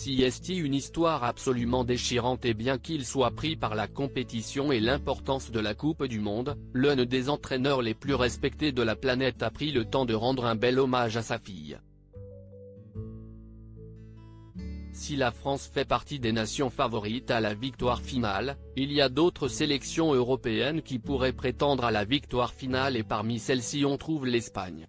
C'est une histoire absolument déchirante et bien qu'il soit pris par la compétition et l'importance de la Coupe du Monde, l'un des entraîneurs les plus respectés de la planète a pris le temps de rendre un bel hommage à sa fille. Si la France fait partie des nations favorites à la victoire finale, il y a d'autres sélections européennes qui pourraient prétendre à la victoire finale et parmi celles-ci on trouve l'Espagne.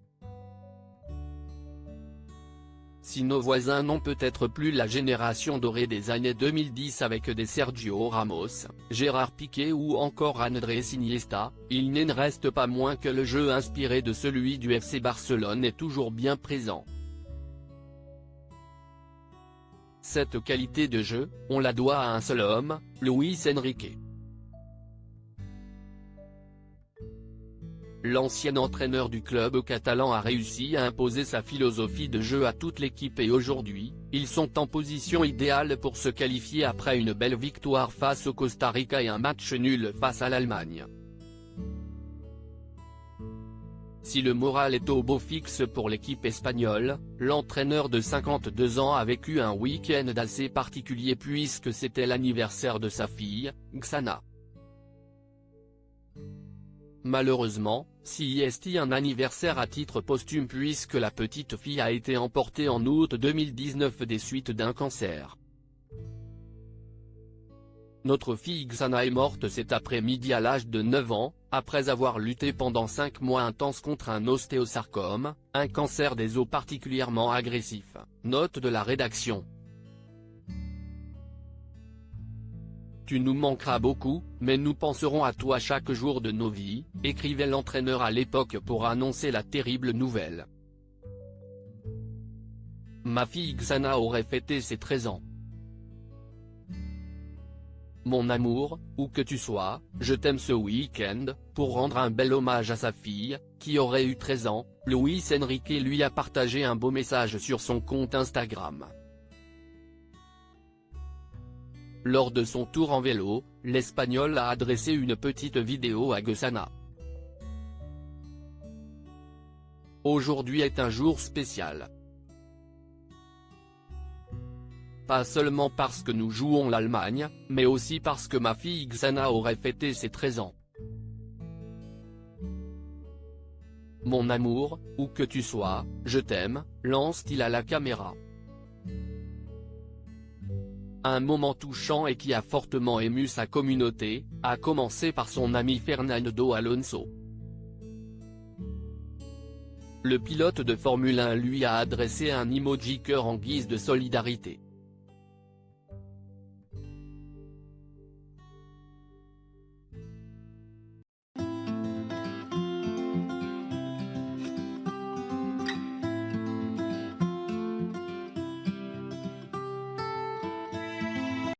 Si nos voisins n'ont peut-être plus la génération dorée des années 2010 avec des Sergio Ramos, Gérard Piqué ou encore Andrés Iniesta, il n'en reste pas moins que le jeu inspiré de celui du FC Barcelone est toujours bien présent. Cette qualité de jeu, on la doit à un seul homme, Luis Enrique. L'ancien entraîneur du club catalan a réussi à imposer sa philosophie de jeu à toute l'équipe et aujourd'hui, ils sont en position idéale pour se qualifier après une belle victoire face au Costa Rica et un match nul face à l'Allemagne. Si le moral est au beau fixe pour l'équipe espagnole, l'entraîneur de 52 ans a vécu un week-end assez particulier puisque c'était l'anniversaire de sa fille, Xana. Malheureusement, c'est un anniversaire à titre posthume puisque la petite fille a été emportée en août 2019 des suites d'un cancer. Notre fille Xana est morte cet après-midi à l'âge de 9 ans, après avoir lutté pendant 5 mois intenses contre un ostéosarcome, un cancer des os particulièrement agressif, note de la rédaction. Tu nous manqueras beaucoup, mais nous penserons à toi chaque jour de nos vies, écrivait l'entraîneur à l'époque pour annoncer la terrible nouvelle. Ma fille Xana aurait fêté ses 13 ans. Mon amour, où que tu sois, je t'aime ce week-end, pour rendre un bel hommage à sa fille, qui aurait eu 13 ans, Luis Enrique lui a partagé un beau message sur son compte Instagram. Lors de son tour en vélo, l'Espagnol a adressé une petite vidéo à Xana. Aujourd'hui est un jour spécial. Pas seulement parce que nous jouons l'Allemagne, mais aussi parce que ma fille Xana aurait fêté ses 13 ans. Mon amour, où que tu sois, je t'aime, lance-t-il à la caméra. Un moment touchant et qui a fortement ému sa communauté, à commencer par son ami Fernando Alonso. Le pilote de Formule 1 lui a adressé un emoji cœur en guise de solidarité.